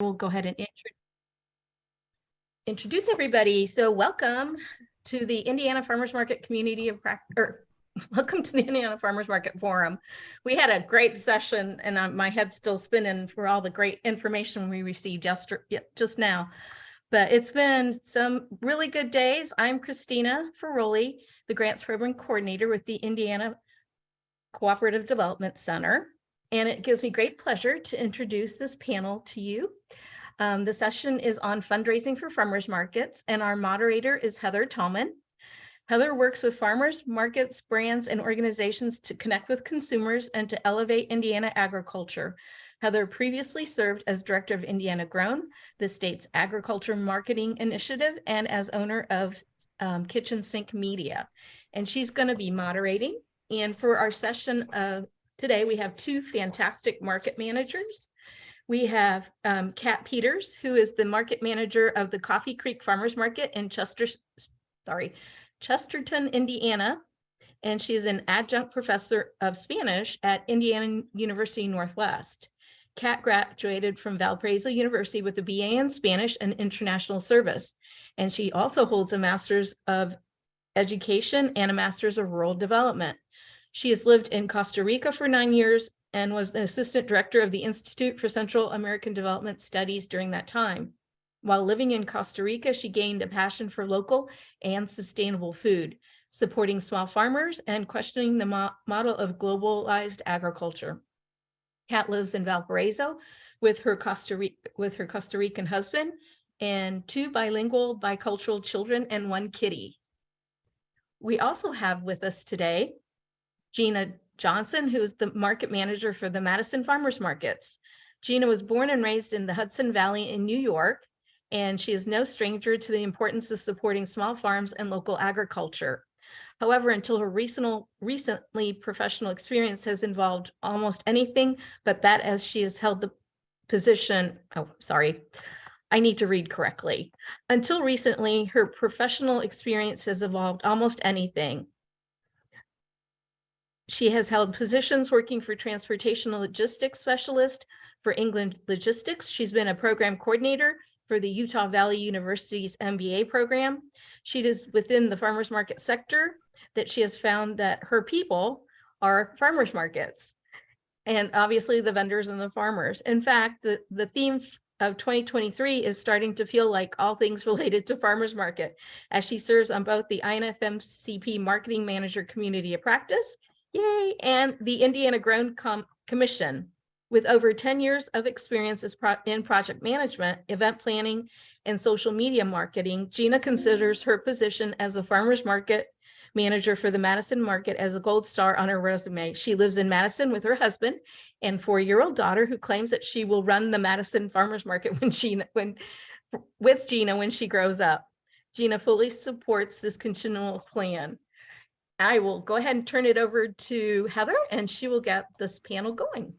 We'll go ahead and introduce everybody. So welcome to the Indiana Farmers Market Community of welcome to the Indiana Farmers Market Forum. We had a great session and my head's still spinning for all the great information we received just now. But it's been some really good days. I'm Christina Ferroli, the Grants Program Coordinator with the Indiana Cooperative Development Center. And it gives me great pleasure to introduce this panel to you. The session is on fundraising for farmers markets, and our moderator is Heather Tallman. Heather works with farmers, markets, brands, and organizations to connect with consumers and to elevate Indiana agriculture. Heather previously served as director of Indiana Grown, the state's agriculture marketing initiative, and as owner of Kitchen Sink Media. And she's going to be moderating. And for our session today, we have two fantastic market managers. We have Kat Peters, who is the market manager of the Coffee Creek Farmers Market in Chesterton, Indiana. And she is an adjunct professor of Spanish at Indiana University Northwest. Kat graduated from Valparaiso University with a BA in Spanish and International Service. And she also holds a Master's of Education and a Master's of Rural Development. She has lived in Costa Rica for 9 years and was the assistant director of the Institute for Central American Development Studies during that time. While living in Costa Rica, she gained a passion for local and sustainable food, supporting small farmers and questioning the model of globalized agriculture. Kat lives in Valparaiso with her Costa Rican husband and 2 bilingual bicultural children and 1 kitty. We also have with us today Gina Johnson, who is the market manager for the Madison Farmers Markets. Gina was born and raised in the Hudson Valley in New York, and she is no stranger to the importance of supporting small farms and local agriculture. However, until her recently professional experience has involved almost anything but that, as she has held the position, I need to read correctly. Until recently, her professional experience has involved almost anything. She has held positions working for transportation and logistics specialist for England Logistics. She's been a program coordinator for the Utah Valley University's MBA program. She is within the farmers market sector that she has found that her people are farmers markets, and obviously the vendors and the farmers. In fact, the theme of 2023 is starting to feel like all things related to farmers market, as she serves on both the INFMCP Marketing Manager Community of Practice, yay, and the Indiana Grown Commission. With over 10 years of experience in project management, event planning, and social media marketing, Gina considers her position as a farmers market manager for the Madison market as a gold star on her resume. She lives in Madison with her husband and 4-year-old daughter, who claims that she will run the Madison Farmers Market with Gina when she grows up. Gina fully supports this continual plan. I will go ahead and turn it over to Heather, and she will get this panel going.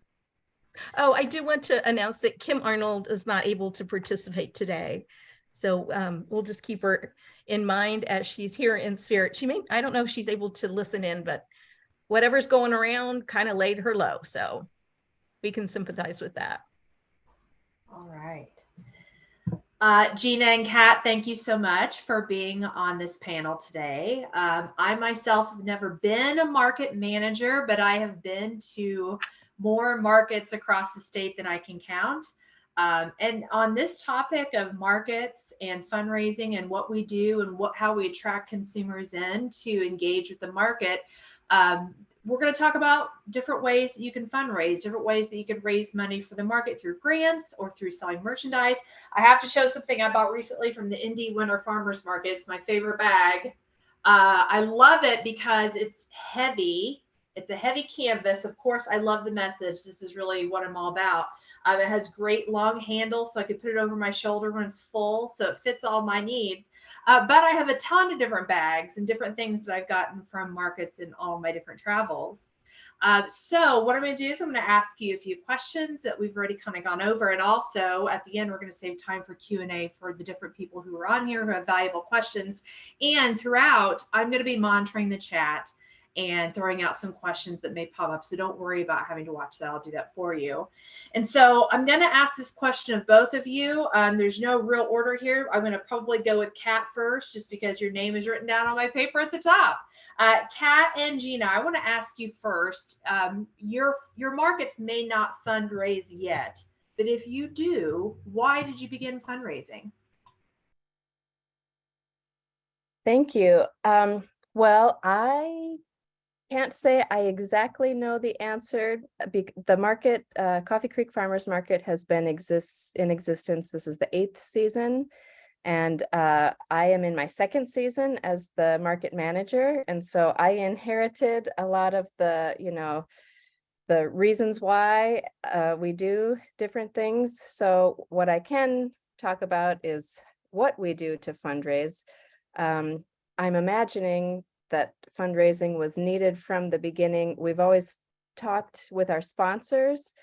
Oh, I do want to announce that Kim Arnold is not able to participate today. So we'll just keep her in mind as she's here in spirit. I don't know if she's able to listen in, but whatever's going around kind of laid her low. So we can sympathize with that. All right. Gina and Kat, thank you so much for being on this panel today. I myself have never been a market manager, but I have been to more markets across the state than I can count. And on this topic of markets and fundraising and what we do and how we attract consumers in to engage with the market, we're going to talk about different ways that you can fundraise, different ways that you can raise money for the market through grants or through selling merchandise. I have to show something I bought recently from the Indy Winter Farmers Market. It's my favorite bag. I love it because it's heavy. It's a heavy canvas. Of course, I love the message. This is really what I'm all about. It has great long handles, so I could put it over my shoulder when it's full, so it fits all my needs. But I have a ton of different bags and different things that I've gotten from markets in all my different travels. So what I'm going to do is I'm going to ask you a few questions that we've already kind of gone over. And also at the end, we're going to save time for Q&A for the different people who are on here who have valuable questions. And throughout, I'm going to be monitoring the chat. and throwing out some questions that may pop up. So don't worry about having to watch that. I'll do that for you. And so I'm going to ask this question of both of you. There's no real order here. I'm going to probably go with Kat first, just because your name is written down on my paper at the top. Kat and Gina, I want to ask you first. Your markets may not fundraise yet, but if you do, why did you begin fundraising? Thank you. Well, I can't say I exactly know the answer. The market, Coffee Creek Farmers Market, has been in existence. This is the 8th season, and I am in my 2nd season as the market manager. And so I inherited a lot of the, the reasons why we do different things. So what I can talk about is what we do to fundraise. I'm imagining that fundraising was needed from the beginning. We've always talked with our sponsors.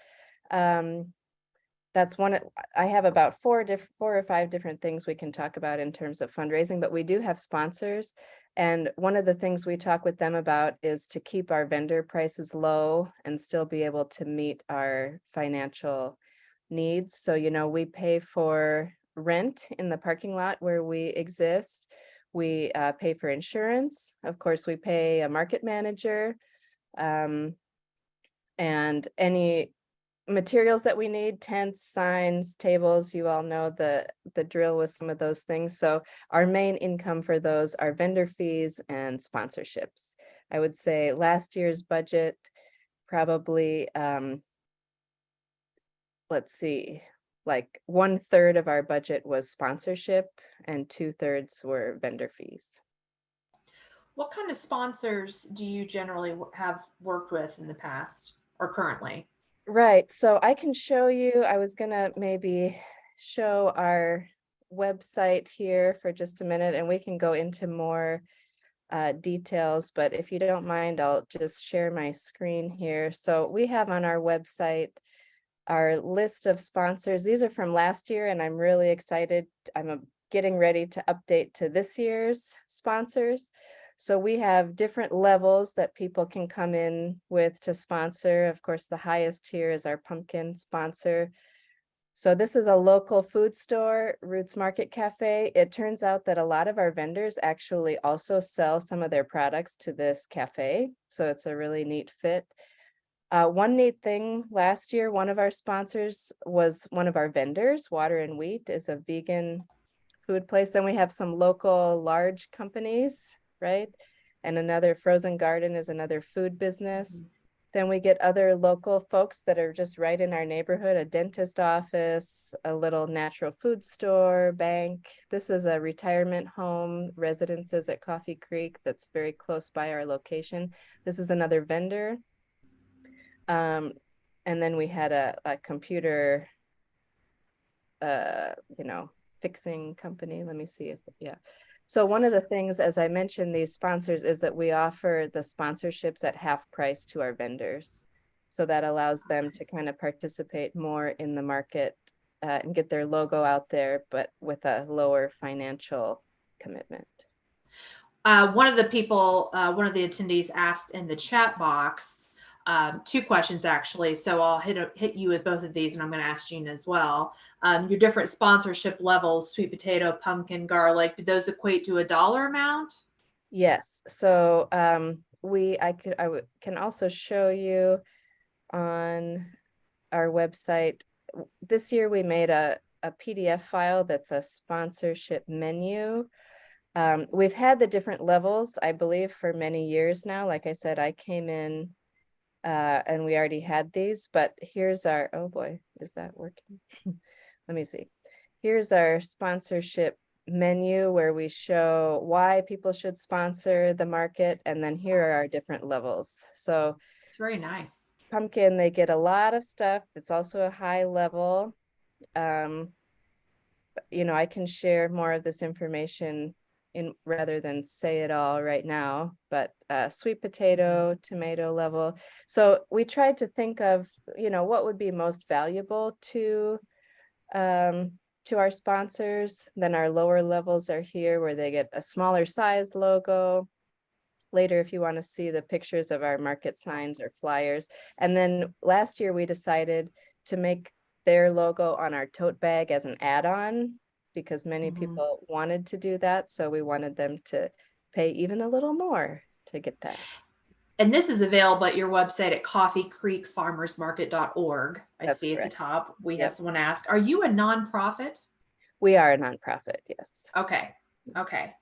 That's I have about 4 or 5 different things we can talk about in terms of fundraising, but we do have sponsors. And one of the things we talk with them about is to keep our vendor prices low and still be able to meet our financial needs. So, we pay for rent in the parking lot where we exist. We pay for insurance. Of course, we pay a market manager, and any materials that we need, tents, signs, tables. You all know the drill with some of those things. So our main income for those are vendor fees and sponsorships. I would say last year's budget, probably, let's see, like 1/3 of our budget was sponsorship and 2/3 were vendor fees. What kind of sponsors do you generally have worked with in the past or currently? Right, so I can show you, I was gonna maybe show our website here for just a minute, and we can go into more details, but if you don't mind, I'll just share my screen here. So we have on our website our list of sponsors. These are from last year, and I'm really excited. I'm getting ready to update to this year's sponsors. So we have different levels that people can come in with to sponsor. Of course, the highest tier is our pumpkin sponsor. So this is a local food store, Roots Market Cafe. It turns out that a lot of our vendors actually also sell some of their products to this cafe. So it's a really neat fit. One neat thing last year, one of our sponsors was one of our vendors. Water and Wheat is a vegan food place. Then we have some local large companies, right? And another, Frozen Garden is another food business. Then we get other local folks that are just right in our neighborhood, a dentist office, a little natural food store, bank. This is a retirement home, residences at Coffee Creek that's very close by our location. This is another vendor. And then we had a computer, fixing company. Let me see if, yeah. So one of the things, as I mentioned, these sponsors, is that we offer the sponsorships at half price to our vendors. So that allows them to kind of participate more in the market and get their logo out there, but with a lower financial commitment. One of the attendees asked in the chat box, 2 questions actually. So I'll hit you with both of these, and I'm going to ask Gina as well. Your different sponsorship levels, sweet potato, pumpkin, garlic, did those equate to a dollar amount? Yes. So I can also show you on our website. This year we made a PDF file that's a sponsorship menu. We've had the different levels, I believe, for many years now. Like I said, I came in and we already had these, but here's our, oh boy, is that working? Let me see. Here's our sponsorship menu where we show why people should sponsor the market. And then here are our different levels. So it's very nice. Pumpkin, they get a lot of stuff. It's also a high level. I can share more of this information rather than say it all right now, but sweet potato, tomato level. So we tried to think of, what would be most valuable to our sponsors. Then our lower levels are here where they get a smaller size logo. later if you want to see the pictures of our market signs or flyers. And then last year we decided to make their logo on our tote bag as an add-on because many Mhm. people wanted to do that. So we wanted them to pay even a little more to get that. And this is available at your website at coffeecreekfarmersmarket.org. I That's see at the correct. top. We Yep. have someone ask, are you a nonprofit? We are a nonprofit, yes. Okay. Okay.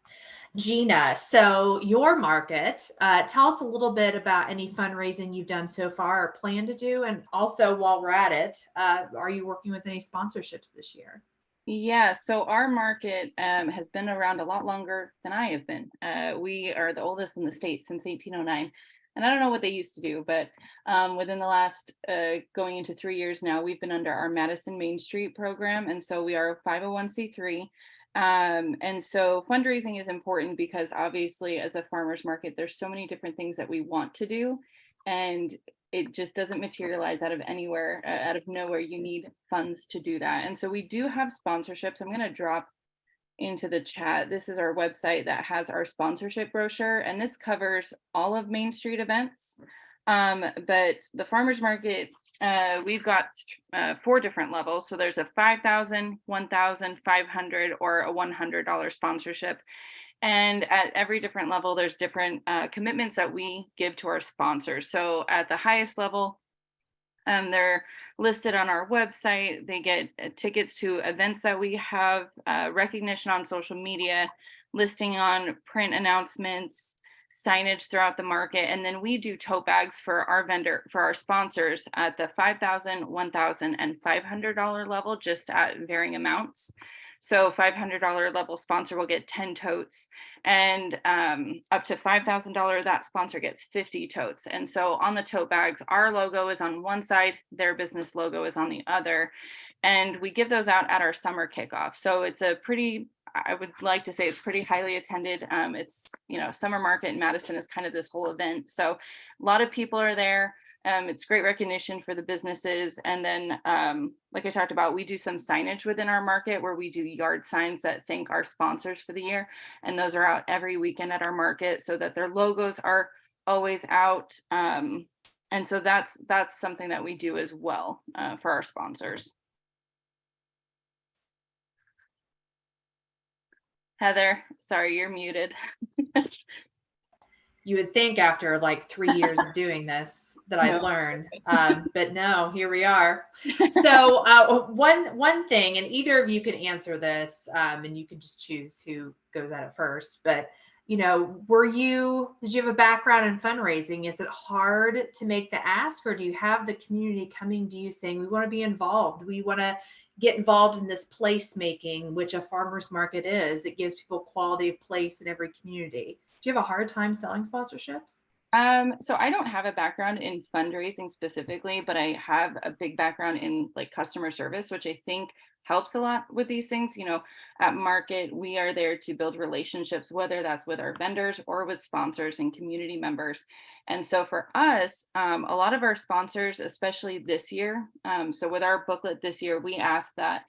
Gina, so your market, tell us a little bit about any fundraising you've done so far or plan to do. And also, while we're at it, are you working with any sponsorships this year? Yeah, so our market has been around a lot longer than I have been. We are the oldest in the state since 1809. And I don't know what they used to do, but within the last going into 3 years now, we've been under our Madison Main Street program. And so we are a 501c3. And so fundraising is important because obviously as a farmer's market, there's so many different things that we want to do. And it just doesn't materialize out of anywhere, out of nowhere. You need funds to do that. And so we do have sponsorships. I'm going to drop into the chat. This is our website that has our sponsorship brochure, and this covers all of Main Street events. But the farmers market, we've got 4 different levels. So there's a $5,000, $1,000, $500, or a $100 sponsorship. And at every different level, there's different commitments that we give to our sponsors. So at the highest level, they're listed on our website. They get tickets to events that we have, recognition on social media, listing on print announcements, signage throughout the market. And then we do tote bags for our sponsors at the $5,000, $1,000, and $500 level, just at varying amounts. So $500 level sponsor will get 10 totes, and up to $5,000, that sponsor gets 50 totes. And so on the tote bags, our logo is on one side, their business logo is on the other. And we give those out at our summer kickoff. So it's I would like to say it's pretty highly attended. It's, summer market in Madison is kind of this whole event. So a lot of people are there. It's great recognition for the businesses. And then, like I talked about, we do some signage within our market where we do yard signs that thank our sponsors for the year. And those are out every weekend at our market so that their logos are always out. And so that's something that we do as well for our sponsors. Heather, sorry, you're muted. You would think after like 3 years of doing this that I'd learned, but no, here we are. So one thing, and either of you can answer this, and you can just choose who goes at it first, but did you have a background in fundraising? Is it hard to make the ask, or do you have the community coming to you saying, we want to be involved, we want to get involved in this placemaking, which a farmer's market is? It gives people quality of place in every community. Do you have a hard time selling sponsorships? So I don't have a background in fundraising specifically, but I have a big background in like customer service, which I think helps a lot with these things. At market, we are there to build relationships, whether that's with our vendors or with sponsors and community members. And so for us, a lot of our sponsors, especially this year, so with our booklet this year, we asked that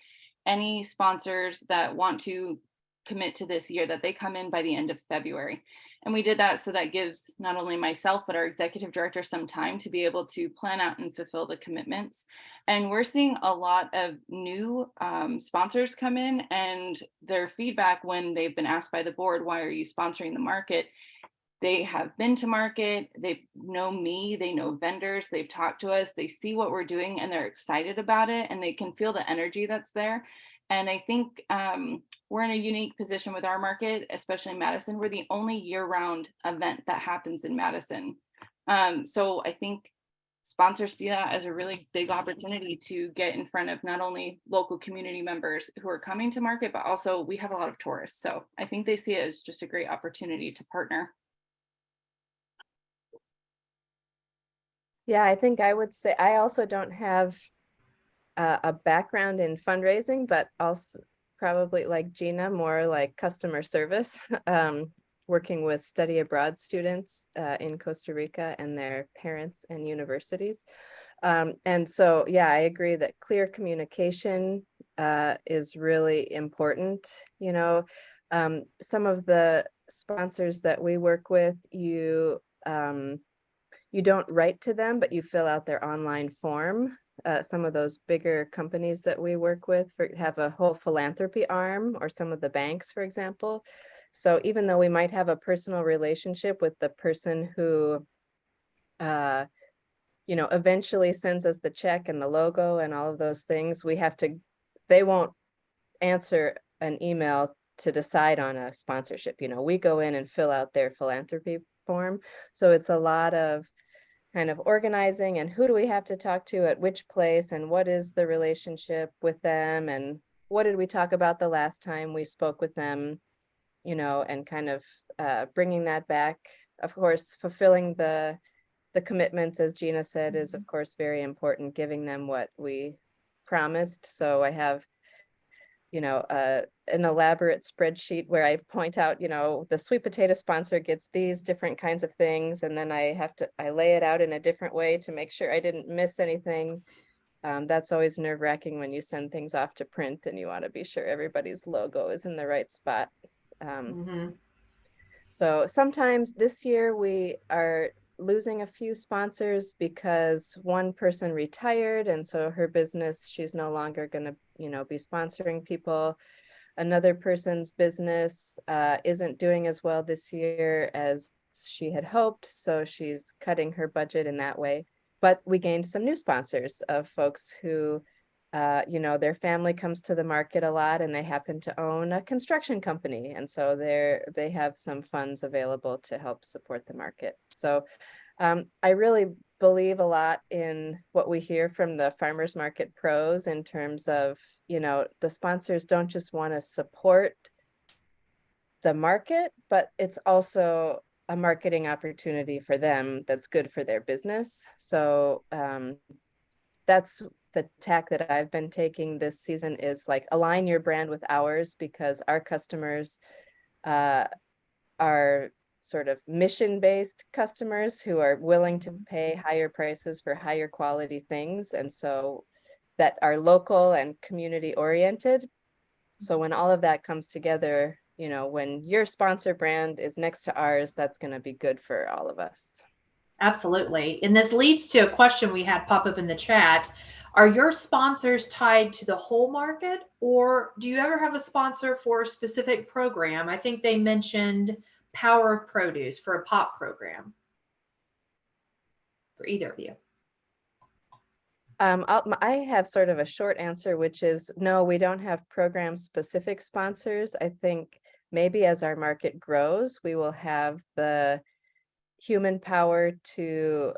any sponsors that want to commit to this year, that they come in by the end of February. And we did that so that gives not only myself, but our executive director some time to be able to plan out and fulfill the commitments. And we're seeing a lot of new sponsors come in, and their feedback when they've been asked by the board, why are you sponsoring the market? They have been to market, they know me, they know vendors, they've talked to us, they see what we're doing, and they're excited about it, and they can feel the energy that's there. And I think we're in a unique position with our market, especially in Madison. We're the only year-round event that happens in Madison. So I think sponsors see that as a really big opportunity to get in front of not only local community members who are coming to market, but also we have a lot of tourists. So I think they see it as just a great opportunity to partner. Yeah, I think I would say I also don't have a background in fundraising, but also probably like Gina, more like customer service, working with study abroad students in Costa Rica and their parents and universities. And so, yeah, I agree that clear communication is really important. You know, some of the sponsors that we work with, you don't write to them, but you fill out their online form. Some of those bigger companies that we work with have a whole philanthropy arm, or some of the banks, for example. So even though we might have a personal relationship with the person who, eventually sends us the check and the logo and all of those things, they won't answer an email to decide on a sponsorship. We go in and fill out their philanthropy form. So it's a lot of kind of organizing, and who do we have to talk to at which place, and what is the relationship with them, and what did we talk about the last time we spoke with them, and kind of bringing that back. Of course, fulfilling the commitments, as Gina said, is of course very important, giving them what we promised. So I have an elaborate spreadsheet where I point out, the sweet potato sponsor gets these different kinds of things, and then I lay it out in a different way to make sure I didn't miss anything. That's always nerve-wracking when you send things off to print and you want to be sure everybody's logo is in the right spot. So sometimes this year we are losing a few sponsors because one person retired, and so her business, she's no longer going to be sponsoring people. Another person's business isn't doing as well this year as she had hoped, so she's cutting her budget in that way. But we gained some new sponsors of folks who their family comes to the market a lot, and they happen to own a construction company, and so they have some funds available to help support the market. So I really believe a lot in what we hear from the farmers market pros in terms of, the sponsors don't just want to support the market, but it's also a marketing opportunity for them that's good for their business. So that's the tack that I've been taking this season, is like align your brand with ours, because our customers are sort of mission-based customers who are willing to pay higher prices for higher quality things, and so that are local and community oriented. So when all of that comes together, when your sponsor brand is next to ours, that's going to be good for all of us. Absolutely. And this leads to a question we had pop up in the chat. Are your sponsors tied to the whole market, or do you ever have a sponsor for a specific program? I think they mentioned Power of Produce for a pop program. For either of you. I have sort of a short answer, which is no, we don't have program specific sponsors. I think maybe as our market grows, we will have the human power to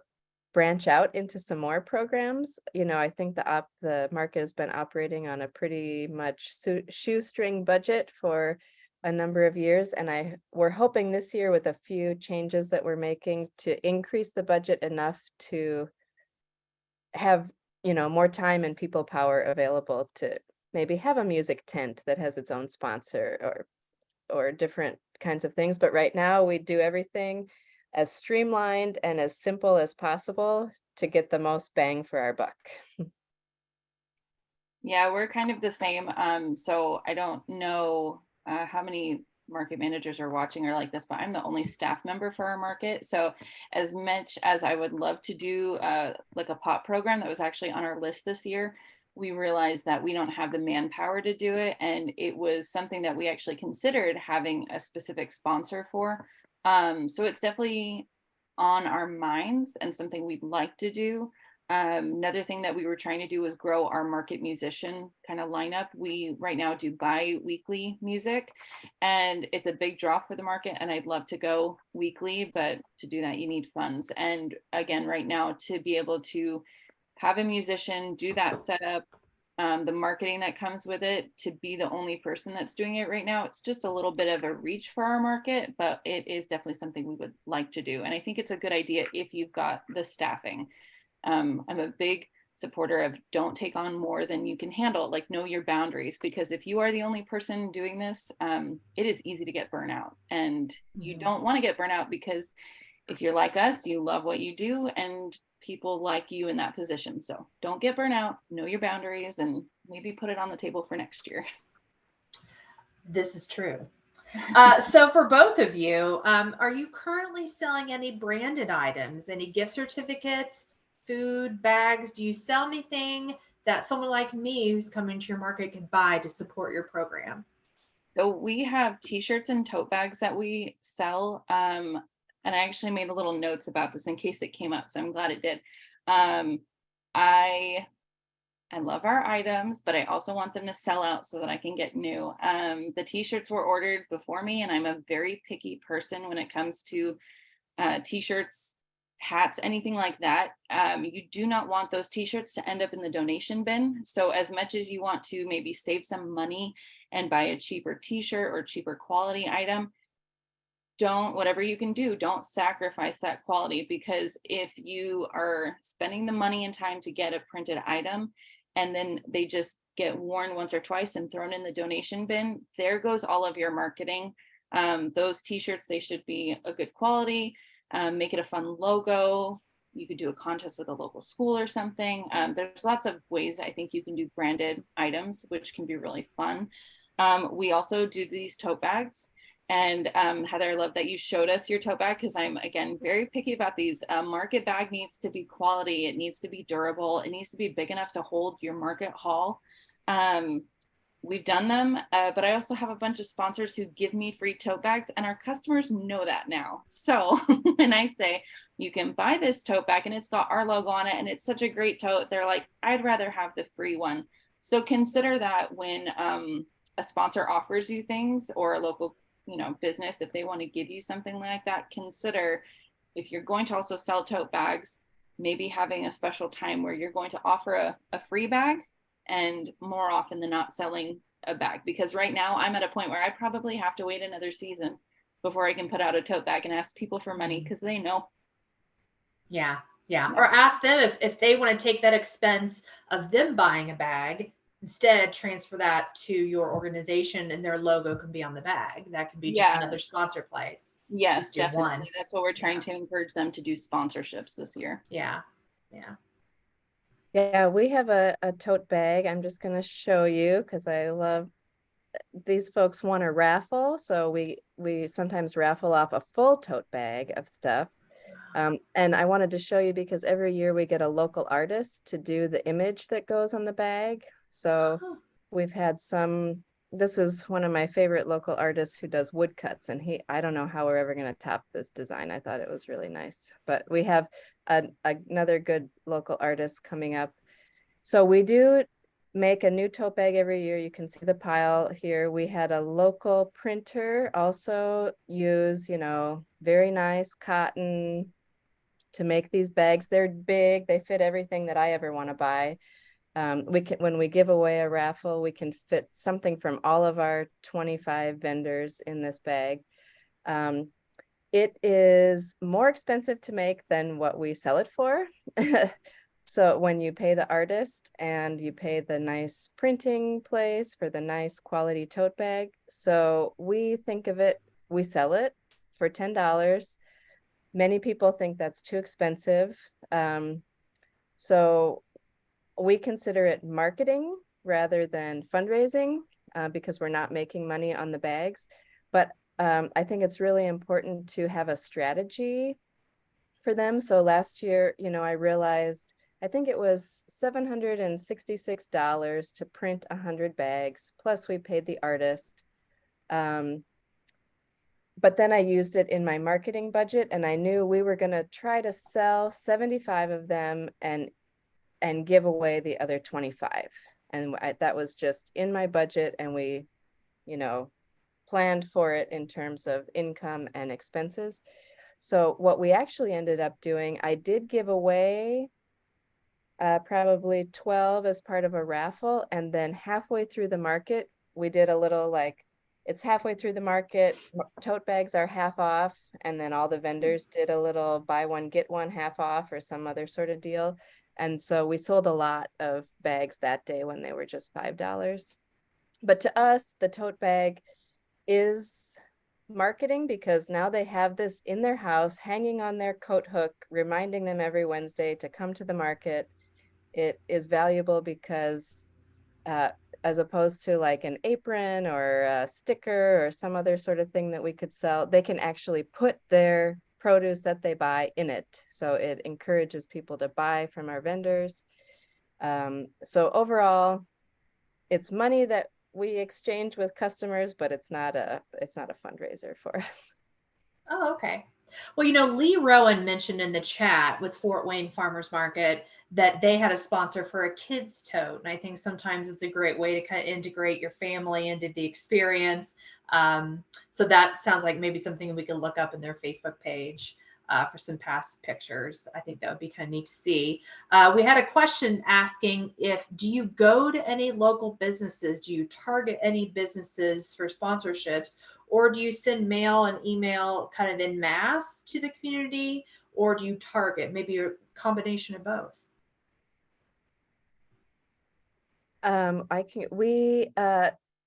branch out into some more programs. I think the market has been operating on a pretty much shoestring budget for a number of years, and we're hoping this year, with a few changes that we're making, to increase the budget enough to have more time and people power available to maybe have a music tent that has its own sponsor, or different kinds of things. But right now we do everything as streamlined and as simple as possible to get the most bang for our buck. Yeah, we're kind of the same. So I don't know how many market managers are watching or like this, but I'm the only staff member for our market. So as much as I would love to do like a pop program that was actually on our list this year, we realized that we don't have the manpower to do it. And it was something that we actually considered having a specific sponsor for. So it's definitely on our minds and something we'd like to do. Another thing that we were trying to do was grow our market musician kind of lineup. We right now do bi-weekly music, and it's a big draw for the market, and I'd love to go weekly, but to do that you need funds. And again, right now, to be able to have a musician do that setup, the marketing that comes with it, to be the only person that's doing it right now, it's just a little bit of a reach for our market, but it is definitely something we would like to do. And I think it's a good idea if you've got the staffing. I'm a big supporter of don't take on more than you can handle, like know your boundaries, because if you are the only person doing this, it is easy to get burnout, and you don't want to get burnout, because if you're like us, you love what you do and people like you in that position. So don't get burnout, know your boundaries, and maybe put it on the table for next year. This is true. So for both of you, are you currently selling any branded items, any gift certificates, food, bags? Do you sell anything that someone like me who's coming to your market could buy to support your program? So we have t-shirts and tote bags that we sell. And I actually made a little notes about this in case it came up. So I'm glad it did. Um, I I love our items, but I also want them to sell out so that I can get new. The t-shirts were ordered before me, and I'm a very picky person when it comes to t-shirts, hats, anything like that. You do not want those t-shirts to end up in the donation bin. So as much as you want to maybe save some money and buy a cheaper t-shirt or cheaper quality item, don't, whatever you can do, don't sacrifice that quality, because if you are spending the money and time to get a printed item and then they just get worn once or twice and thrown in the donation bin, there goes all of your marketing. Those t-shirts, they should be a good quality. Make it a fun logo. You could do a contest with a local school or something. There's lots of ways I think you can do branded items, which can be really fun. We also do these tote bags. And Heather, I love that you showed us your tote bag, because I'm, again, very picky about these. Market bag needs to be quality. It needs to be durable. It needs to be big enough to hold your market haul. We've done them, but I also have a bunch of sponsors who give me free tote bags, and our customers know that now. So when I say you can buy this tote bag and it's got our logo on it and it's such a great tote, they're like, I'd rather have the free one. So consider that when a sponsor offers you things, or a local business, if they want to give you something like that, consider, if you're going to also sell tote bags, maybe having a special time where you're going to offer a free bag, and more often than not selling a bag. Because right now I'm at a point where I probably have to wait another season before I can put out a tote bag and ask people for money, because they know. Yeah. Or ask them if they want to take that expense of them buying a bag, instead transfer that to your organization, and their logo can be on the bag. That could be just another sponsor place. Yes, Just do definitely. one. That's what we're trying to encourage them to do, sponsorships this year. Yeah. Yeah, we have a tote bag. I'm just going to show you because I love these folks want a raffle. So we sometimes raffle off a full tote bag of stuff. And I wanted to show you because every year we get a local artist to do the image that goes on the bag. So we've had this is one of my favorite local artists who does woodcuts, and I don't know how we're ever going to top this design. I thought it was really nice, but we have another good local artist coming up. So we do make a new tote bag every year. You can see the pile here. We had a local printer also use, very nice cotton to make these bags. They're big. They fit everything that I ever want to buy. When we give away a raffle, we can fit something from all of our 25 vendors in this bag. It is more expensive to make than what we sell it for. So when you pay the artist and you pay the nice printing place for the nice quality tote bag, so we sell it for $10. Many people think that's too expensive. So we consider it marketing rather than fundraising, because we're not making money on the bags. But I think it's really important to have a strategy for them. So last year, I realized, I think it was $766 to print 100 bags, plus we paid the artist. But then I used it in my marketing budget, and I knew we were going to try to sell 75 of them and give away the other 25. And that was just in my budget, and we, planned for it in terms of income and expenses. So what we actually ended up doing, I did give away probably 12 as part of a raffle. And then halfway through the market, we did a little it's halfway through the market, tote bags are half off. And then all the vendors did a little buy one, get one half off or some other sort of deal. And so we sold a lot of bags that day when they were just $5. But to us, the tote bag is marketing, because now they have this in their house, hanging on their coat hook, reminding them every Wednesday to come to the market. It is valuable because as opposed to like an apron or a sticker or some other sort of thing that we could sell. They can actually put their produce that they buy in it. So it encourages people to buy from our vendors. So overall, it's money that we exchange with customers, but it's not a fundraiser for us. Oh, okay. Well, Lee Rowan mentioned in the chat with Fort Wayne Farmers Market that they had a sponsor for a kids tote. And I think sometimes it's a great way to kind of integrate your family into the experience. So that sounds like maybe something we can look up in their Facebook page for some past pictures. I think that would be kind of neat to see. We had a question asking do you go to any local businesses? Do you target any businesses for sponsorships? Or do you send mail and email kind of en masse to the community? Or do you target maybe a combination of both?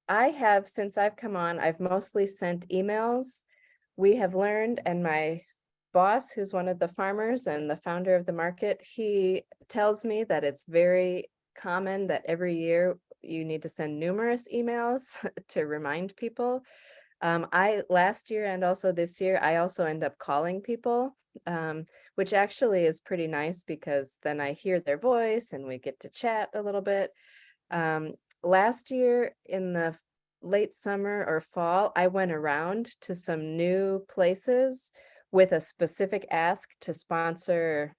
I have, since I've come on, I've mostly sent emails. We have learned, and my boss, who's one of the farmers and the founder of the market, he tells me that it's very common that every year you need to send numerous emails to remind people. Last year and also this year, I also end up calling people, which actually is pretty nice because then I hear their voice and we get to chat a little bit. Last year in the late summer or fall, I went around to some new places with a specific ask to sponsor.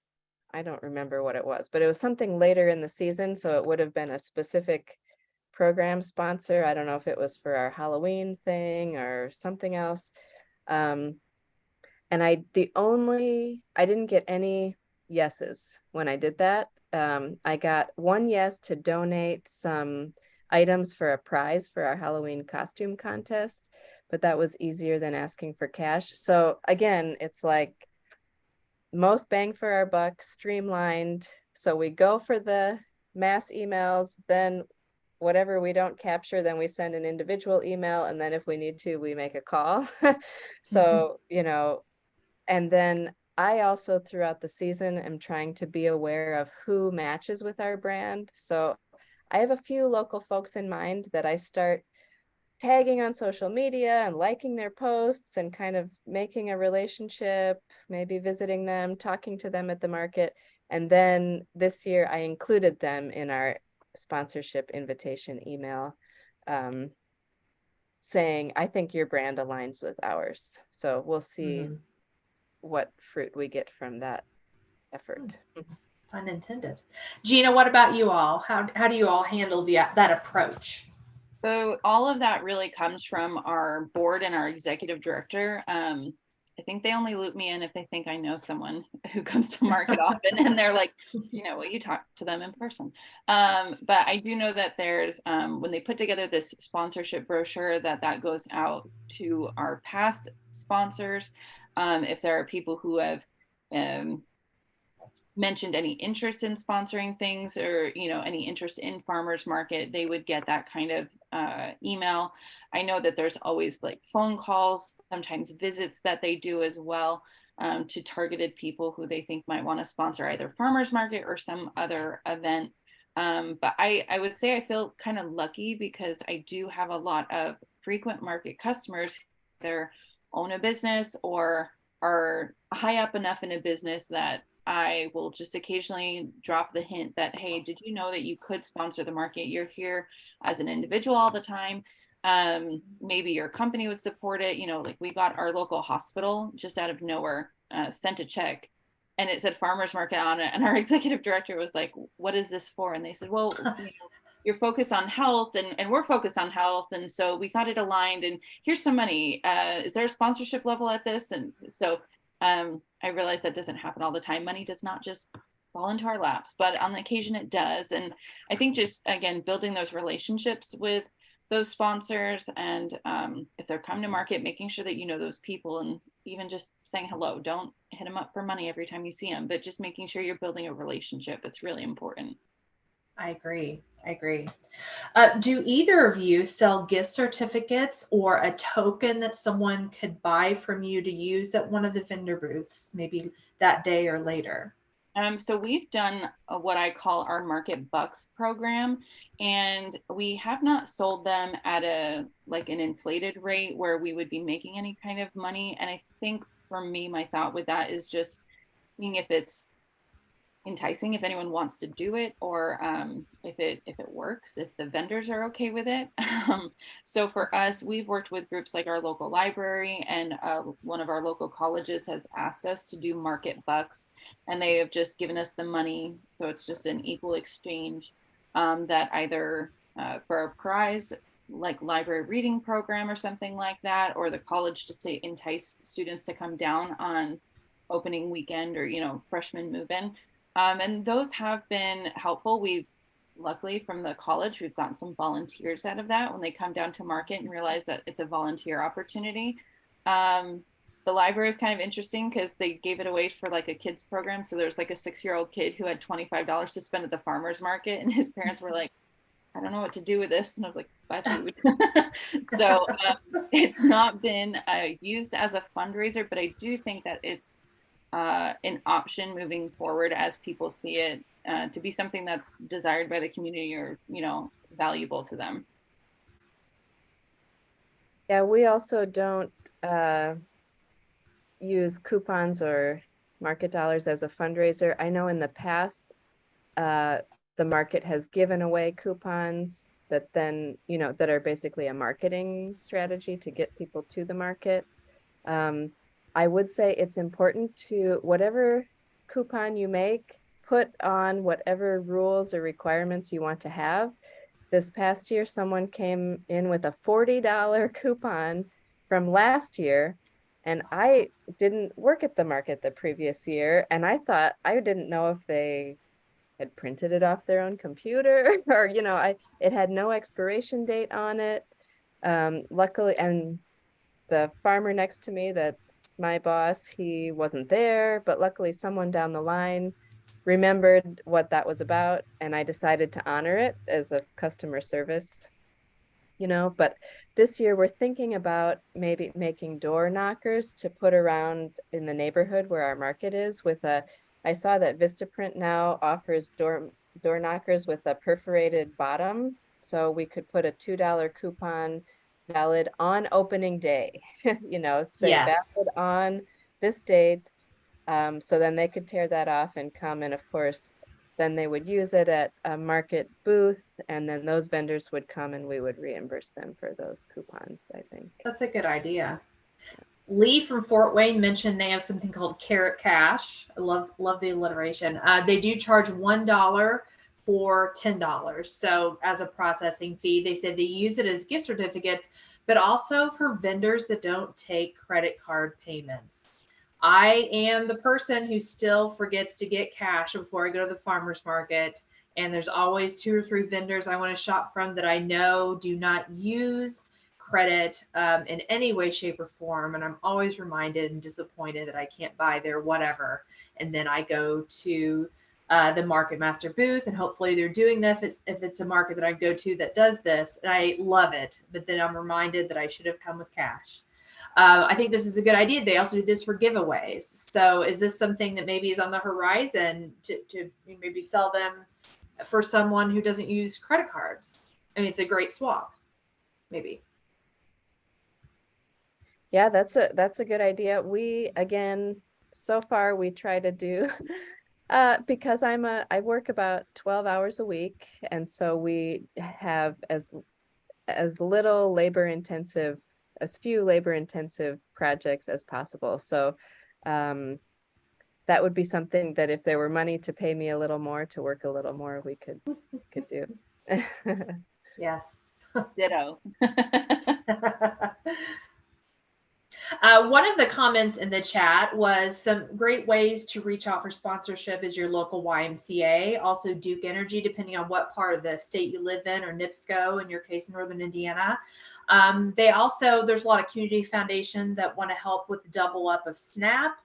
I don't remember what it was, but it was something later in the season. So it would have been a specific program sponsor. I don't know if it was for our Halloween thing or something else. And I didn't get any yeses when I did that. I got one yes to donate some items for a prize for our Halloween costume contest, but that was easier than asking for cash. So again, it's like most bang for our buck, streamlined. So we go for the mass emails, then whatever we don't capture, then we send an individual email. And then if we need to, we make a call. So, and then I also throughout the season am trying to be aware of who matches with our brand. So I have a few local folks in mind that I start tagging on social media and liking their posts and kind of making a relationship, maybe visiting them, talking to them at the market. And then this year I included them in our sponsorship invitation email, saying, I think your brand aligns with ours. So we'll see what fruit we get from that effort. Unintended. Gina, what about you all? How do you all handle that approach? So all of that really comes from our board and our executive director. I think they only loop me in if they think I know someone who comes to market often, and they're like, will you talk to them in person? But I do know that there's, when they put together this sponsorship brochure, that goes out to our past sponsors. If there are people who have mentioned any interest in sponsoring things or any interest in farmers market, they would get that kind of email. I know that there's always like phone calls, sometimes visits that they do as well, to targeted people who they think might want to sponsor either farmers market or some other event. But I would say I feel kind of lucky because I do have a lot of frequent market customers who either own a business or are high up enough in a business that I will just occasionally drop the hint that, hey, did you know that you could sponsor the market? You're here as an individual all the time. Maybe your company would support it. Like we got our local hospital just out of nowhere, sent a check and it said farmers market on it. And our executive director was like, what is this for? And they said, well, you're focused on health and we're focused on health. And so we thought it aligned and here's some money. Is there a sponsorship level at this? And so I realize that doesn't happen all the time. Money does not just fall into our laps, but on occasion it does. And I think just, again, building those relationships with those sponsors and if they're coming to market, making sure that you know those people and even just saying hello. Don't hit them up for money every time you see them, but just making sure you're building a relationship. It's really important. I agree. Do either of you sell gift certificates or a token that someone could buy from you to use at one of the vendor booths, maybe that day or later? So we've done what I call our Market Bucks program, and we have not sold them at an inflated rate where we would be making any kind of money. And I think for me, my thought with that is just seeing if it's enticing, if anyone wants to do it, or if it works, if the vendors are okay with it. So for us, we've worked with groups like our local library, and one of our local colleges has asked us to do Market Bucks, and they have just given us the money. So it's just an equal exchange, that either for a prize like library reading program or something like that, or the college just to entice students to come down on opening weekend, or freshman move in. And those have been helpful. We've luckily from the college, we've gotten some volunteers out of that when they come down to market and realize that it's a volunteer opportunity. The library is kind of interesting because they gave it away for like a kids program. So there's like a 6-year-old kid who had $25 to spend at the farmer's market, and his parents were like, I don't know what to do with this. And I was like, buy food. So it's not been used as a fundraiser, but I do think that it's an option moving forward as people see it to be something that's desired by the community, or valuable to them. Yeah, we also don't use coupons or market dollars as a fundraiser. I know in the past, the market has given away coupons that then, that are basically a marketing strategy to get people to the market. I would say it's important to, whatever coupon you make, put on whatever rules or requirements you want to have. This past year, someone came in with a $40 coupon from last year, and I didn't work at the market the previous year, and I didn't know if they had printed it off their own computer or, it had no expiration date on it. Luckily, and the farmer next to me, that's my boss, he wasn't there, but luckily someone down the line remembered what that was about, and I decided to honor it as a customer service, but this year we're thinking about maybe making door knockers to put around in the neighborhood where our market is I saw that Vistaprint now offers door knockers with a perforated bottom. So we could put a $2 coupon valid on opening day, say Yes. valid on this date. So then they could tear that off and come, and of course, then they would use it at a market booth, and then those vendors would come and we would reimburse them for those coupons, I think. That's a good idea. Lee from Fort Wayne mentioned they have something called Carrot Cash. I love the alliteration. They do charge $1 for $10. So as a processing fee, they said they use it as gift certificates, but also for vendors that don't take credit card payments. I am the person who still forgets to get cash before I go to the farmer's market. And there's always 2 or 3 vendors I want to shop from that I know do not use credit in any way, shape, or form. And I'm always reminded and disappointed that I can't buy their whatever. And then I go to the Market Master booth, and hopefully they're doing that if it's a market that I go to that does this. And I love it. But then I'm reminded that I should have come with cash. I think this is a good idea. They also do this for giveaways. So is this something that maybe is on the horizon to maybe sell them for someone who doesn't use credit cards? I mean, it's a great swap, maybe. Yeah, that's a good idea. We, again, so far we try to do, because I work about 12 hours a week. And so we have as few labor intensive projects as possible. So that would be something that if there were money to pay me a little more to work a little more, we could do. Yes. Ditto. One of the comments in the chat was some great ways to reach out for sponsorship is your local YMCA, also Duke Energy, depending on what part of the state you live in, or NIPSCO, in your case, Northern Indiana. There's a lot of community foundation that want to help with the double up of SNAP.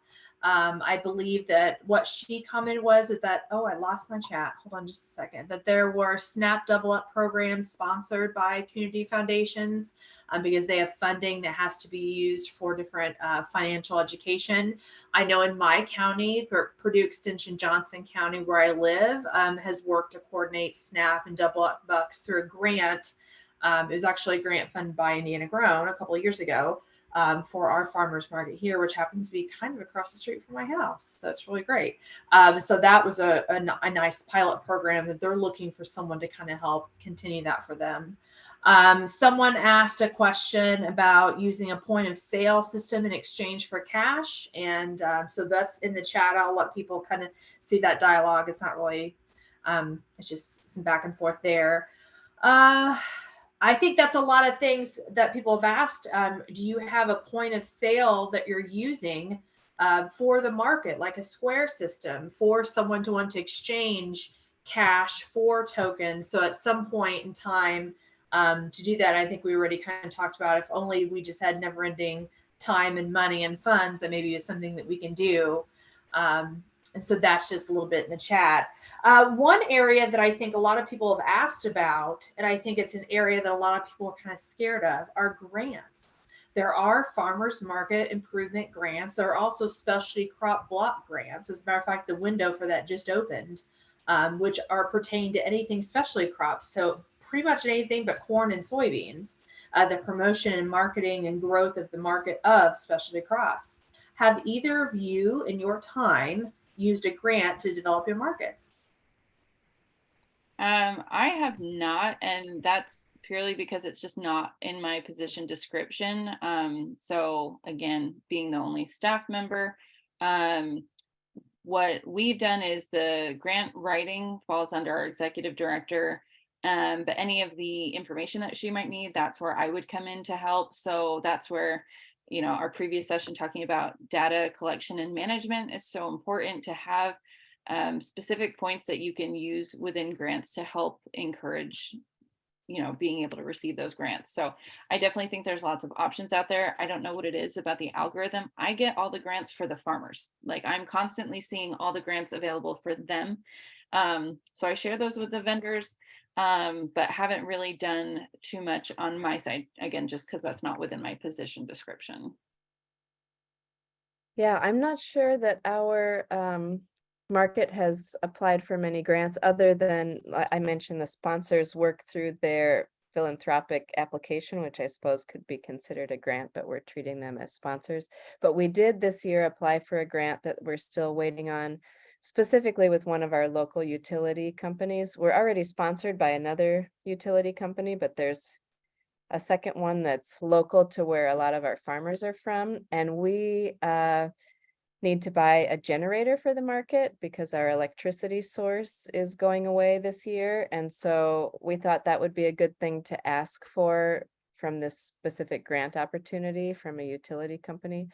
I believe that what she commented was that, oh, I lost my chat. Hold on just a second. That there were SNAP Double Up programs sponsored by community foundations because they have funding that has to be used for different financial education. I know in my county, Purdue Extension Johnson County, where I live, has worked to coordinate SNAP and Double Up bucks through a grant. It was actually a grant funded by Indiana Grown a couple of years ago. For our farmers market here, which happens to be kind of across the street from my house. So it's really great. So that was a nice pilot program that they're looking for someone to kind of help continue that for them. Someone asked a question about using a point of sale system in exchange for cash. And so that's in the chat. I'll let people kind of see that dialogue. It's not really, it's just some back and forth there. I think that's a lot of things that people have asked. Do you have a point of sale that you're using for the market, like a Square system, for someone to want to exchange cash for tokens? So at some point in time to do that, I think we already kind of talked about, if only we just had never ending time and money and funds, that maybe is something that we can do. And so that's just a little bit in the chat. One area that I think a lot of people have asked about, and I think it's an area that a lot of people are kind of scared of, are grants. There are farmers market improvement grants. There are also specialty crop block grants. As a matter of fact, the window for that just opened, which are pertaining to anything specialty crops. So pretty much anything but corn and soybeans, the promotion and marketing and growth of the market of specialty crops. Have either of you in your time used a grant to develop your markets? I have not, and that's purely because it's just not in my position description. So again, being the only staff member, what we've done is the grant writing falls under our executive director. But any of the information that she might need, that's where I would come in to help. So that's where, you know, our previous session talking about data collection and management is so important to have specific points that you can use within grants to help encourage, you know, being able to receive those grants. So I definitely think there's lots of options out there. I don't know what it is about the algorithm. I get all the grants for the farmers. Like, I'm constantly seeing all the grants available for them. So I share those with the vendors, but haven't really done too much on my side, again, just because that's not within my position description. Yeah, I'm not sure that our market has applied for many grants other than I mentioned the sponsors work through their philanthropic application, which I suppose could be considered a grant, but we're treating them as sponsors. But we did this year apply for a grant that we're still waiting on, specifically with one of our local utility companies. We're already sponsored by another utility company, but there's a second one that's local to where a lot of our farmers are from. And we need to buy a generator for the market because our electricity source is going away this year. And so we thought that would be a good thing to ask for from this specific grant opportunity from a utility company.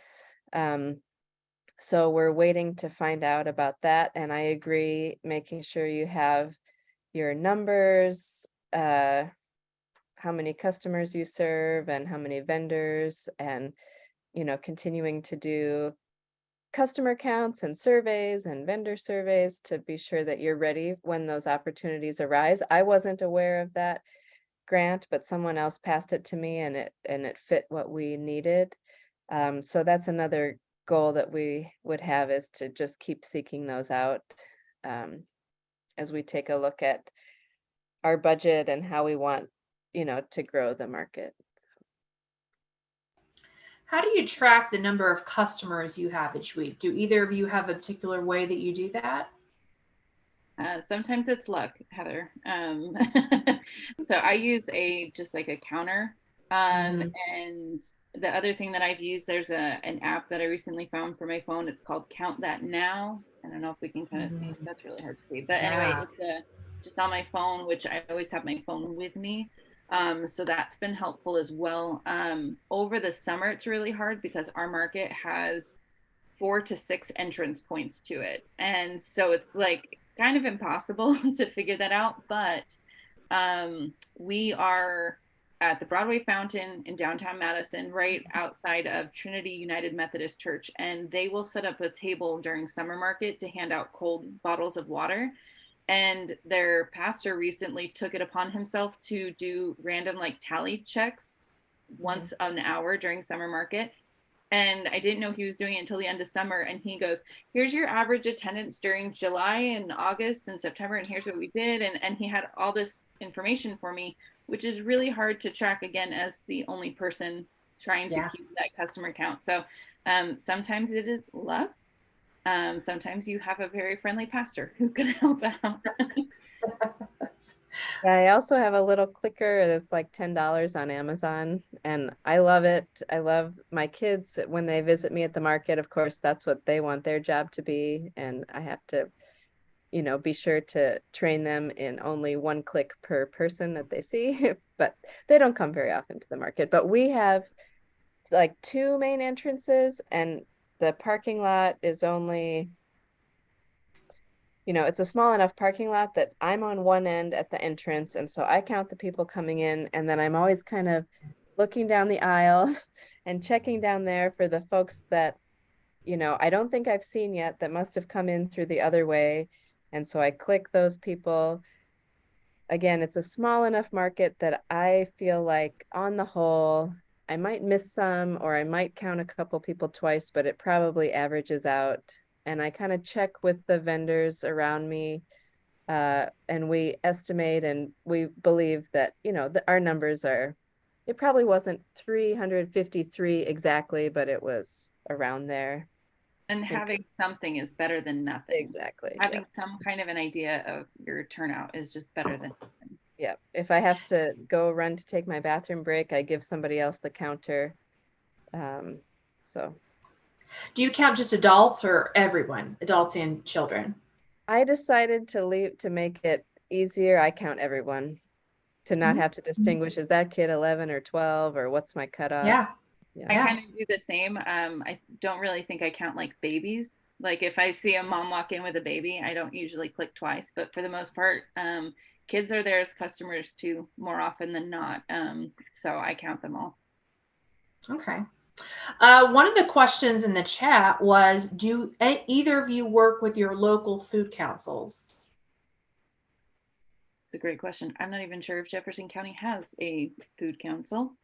So we're waiting to find out about that. And I agree, making sure you have your numbers, how many customers you serve and how many vendors, and, you know, continuing to do customer counts and surveys and vendor surveys to be sure that you're ready when those opportunities arise. I wasn't aware of that grant, but someone else passed it to me and it fit what we needed. So that's another goal that we would have, is to just keep seeking those out as we take a look at our budget and how we want, you know, to grow the market. How do you track the number of customers you have each week? Do either of you have a particular way that you do that? Sometimes it's luck, Heather. So I use just like a counter. And the other thing that I've used, there's an app that I recently found for my phone. It's called Count That Now. I don't know if we can kind of see. That's really hard to see. But anyway, it's just on my phone, which I always have my phone with me. So that's been helpful as well. Over the summer, it's really hard because our market has 4 to 6 entrance points to it. And so it's like kind of impossible to figure that out. But we are at the Broadway Fountain in downtown Madison, right outside of Trinity United Methodist Church. And they will set up a table during summer market to hand out cold bottles of water. And their pastor recently took it upon himself to do random like tally checks once an hour during summer market. And I didn't know he was doing it until the end of summer. And he goes, here's your average attendance during July and August and September. And here's what we did. And he had all this information for me, which is really hard to track, again, as the only person trying to keep that customer count. So sometimes it is luck. Sometimes you have a very friendly pastor who's going to help out. Yeah, I also have a little clicker that's like $10 on Amazon, and I love it. I love my kids when they visit me at the market. Of course, that's what they want their job to be, and I have to, you know, be sure to train them in only one click per person that they see, but they don't come very often to the market. But we have like 2 main entrances, and the parking lot is only, you know, it's a small enough parking lot that I'm on one end at the entrance. And so I count the people coming in, and then I'm always kind of looking down the aisle and checking down there for the folks that, you know, I don't think I've seen yet that must have come in through the other way. And so I click those people. Again, it's a small enough market that I feel like on the whole, I might miss some, or I might count a couple people twice, but it probably averages out. And I kind of check with the vendors around me, and we estimate, and we believe that, you know, our numbers are, it probably wasn't 353 exactly, but it was around there. And having something is better than nothing. Exactly. Having some kind of an idea of your turnout is just better than nothing. Yeah. If I have to go run to take my bathroom break, I give somebody else the counter. So. Do you count just adults or everyone, adults and children? I decided to make it easier. I count everyone, to not have to distinguish, is that kid 11 or 12, or what's my cutoff? Yeah. I kind of do the same. I don't really think I count like babies. Like if I see a mom walk in with a baby, I don't usually click twice, but for the most part, kids are there as customers too, more often than not. So I count them all. Okay. One of the questions in the chat was, do either of you work with your local food councils? It's a great question. I'm not even sure if Jefferson County has a food council.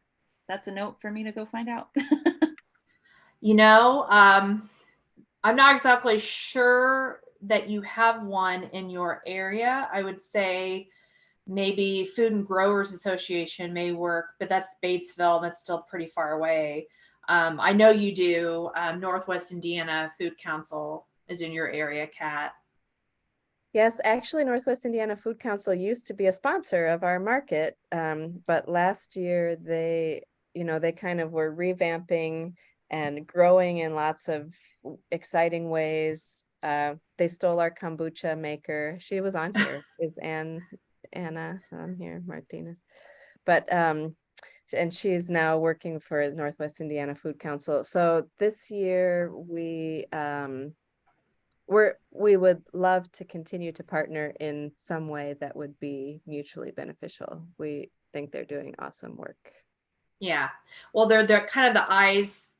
That's a note for me to go find out. You know, I'm not exactly sure that you have one in your area. I would say maybe Food and Growers Association may work, but that's Batesville. That's still pretty far away. I know you do. Northwest Indiana Food Council is in your area, Kat. Yes, actually, Northwest Indiana Food Council used to be a sponsor of our market, but last year they, you know, they kind of were revamping and growing in lots of exciting ways. They stole our kombucha maker. She was on here, is Anna on here, Martinez. But and she's now working for Northwest Indiana Food Council. So this year we would love to continue to partner in some way that would be mutually beneficial. We think they're doing awesome work. Yeah, well, they're kind of the eyes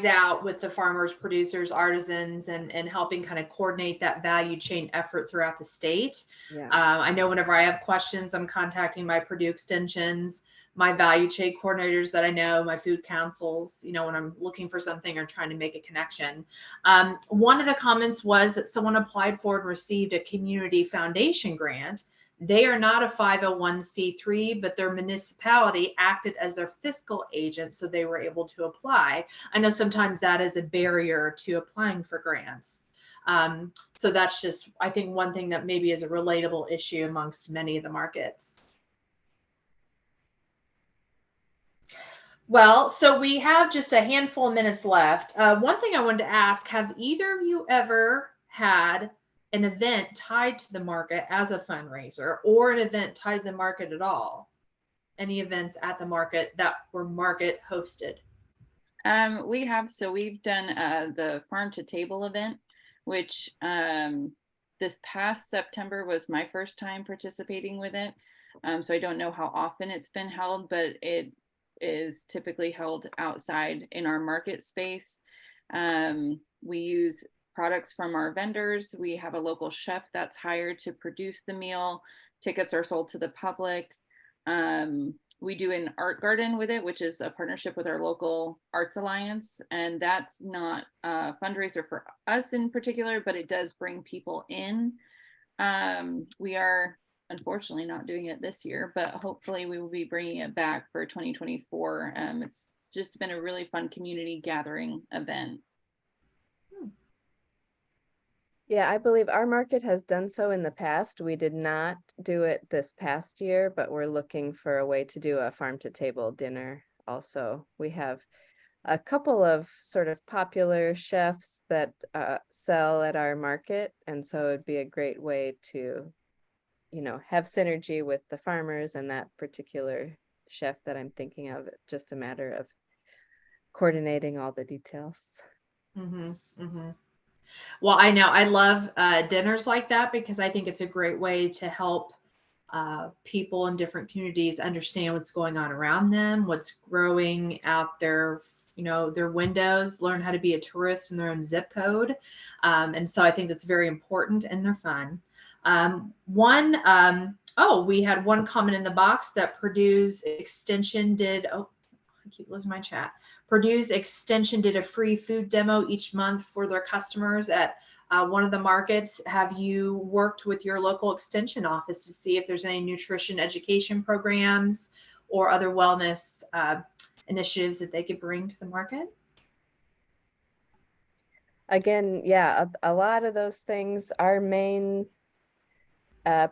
out with the farmers, producers, artisans, and helping kind of coordinate that value chain effort throughout the state. Yeah. I know whenever I have questions, I'm contacting my Purdue extensions, my value chain coordinators that I know, my food councils, you know, when I'm looking for something or trying to make a connection. One of the comments was that someone applied for and received a community foundation grant. They are not a 501c3, but their municipality acted as their fiscal agent, so they were able to apply. I know sometimes that is a barrier to applying for grants. So that's just, I think, one thing that maybe is a relatable issue amongst many of the markets. Well, so we have just a handful of minutes left. One thing I wanted to ask, have either of you ever had an event tied to the market as a fundraiser, or an event tied to the market at all? Any events at the market that were market hosted? We have, so we've done the Farm to Table event, which this past September was my first time participating with it. So I don't know how often it's been held, but it is typically held outside in our market space. We use products from our vendors. We have a local chef that's hired to produce the meal. Tickets are sold to the public. We do an art garden with it, which is a partnership with our local arts alliance. And that's not a fundraiser for us in particular, but it does bring people in. We are unfortunately not doing it this year, but hopefully we will be bringing it back for 2024. It's just been a really fun community gathering event. Yeah, I believe our market has done so in the past. We did not do it this past year, but we're looking for a way to do a farm to table dinner also. We have a couple of sort of popular chefs that sell at our market, and so it'd be a great way to, you know, have synergy with the farmers and that particular chef that I'm thinking of. It's just a matter of coordinating all the details. Mm-hmm, mm-hmm. Well, I know I love dinners like that because I think it's a great way to help people in different communities understand what's going on around them, what's growing out their, you know, their windows, learn how to be a tourist in their own zip code. And so I think that's very important, and they're fun. We had one comment in the box that Purdue's Extension did. Oh, I keep losing my chat. Purdue's Extension did a free food demo each month for their customers at one of the markets. Have you worked with your local extension office to see if there's any nutrition education programs or other wellness initiatives that they could bring to the market? Again, yeah, a lot of those things, our main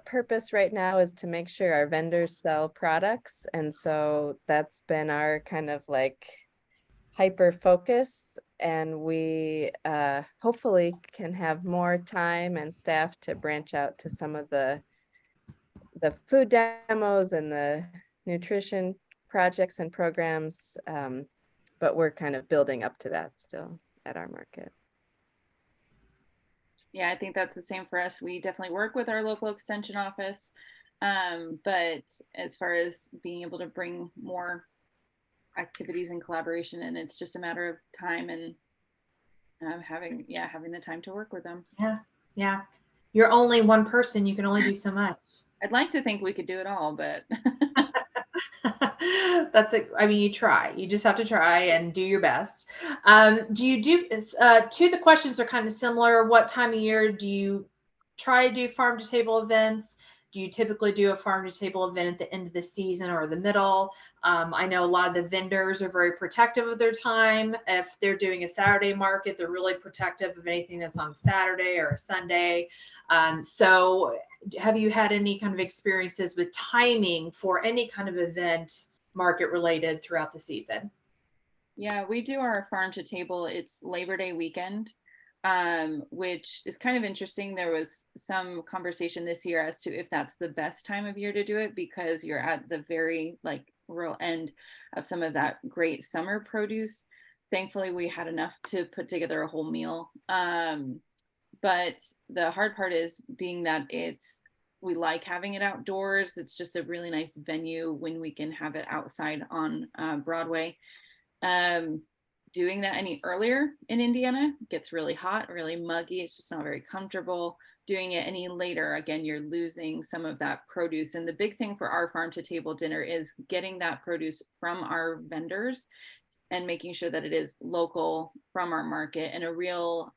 purpose right now is to make sure our vendors sell products. And so that's been our kind of like hyper focus, and we hopefully can have more time and staff to branch out to some of the food demos and the nutrition projects and programs. But we're kind of building up to that still at our market. Yeah, I think that's the same for us. We definitely work with our local extension office. But as far as being able to bring more activities and collaboration, and it's just a matter of time and having the time to work with them. Yeah. You're only one person. You can only do so much. I'd like to think we could do it all, but that's it. I mean, you try. You just have to try and do your best. Do you do? Two of the questions are kind of similar. What time of year do you try to do farm to table events? Do you typically do a farm to table event at the end of the season or the middle? I know a lot of the vendors are very protective of their time. If they're doing a Saturday market, they're really protective of anything that's on a Saturday or a Sunday. So have you had any kind of experiences with timing for any kind of event market related throughout the season? Yeah, we do our farm to table. It's Labor Day weekend, which is kind of interesting. There was some conversation this year as to if that's the best time of year to do it, because you're at the very like real end of some of that great summer produce. Thankfully, we had enough to put together a whole meal. But the hard part is being that we like having it outdoors. It's just a really nice venue when we can have it outside on Broadway. Doing that any earlier in Indiana gets really hot, really muggy. It's just not very comfortable. Doing it any later, again, you're losing some of that produce. And the big thing for our farm to table dinner is getting that produce from our vendors and making sure that it is local from our market, and a real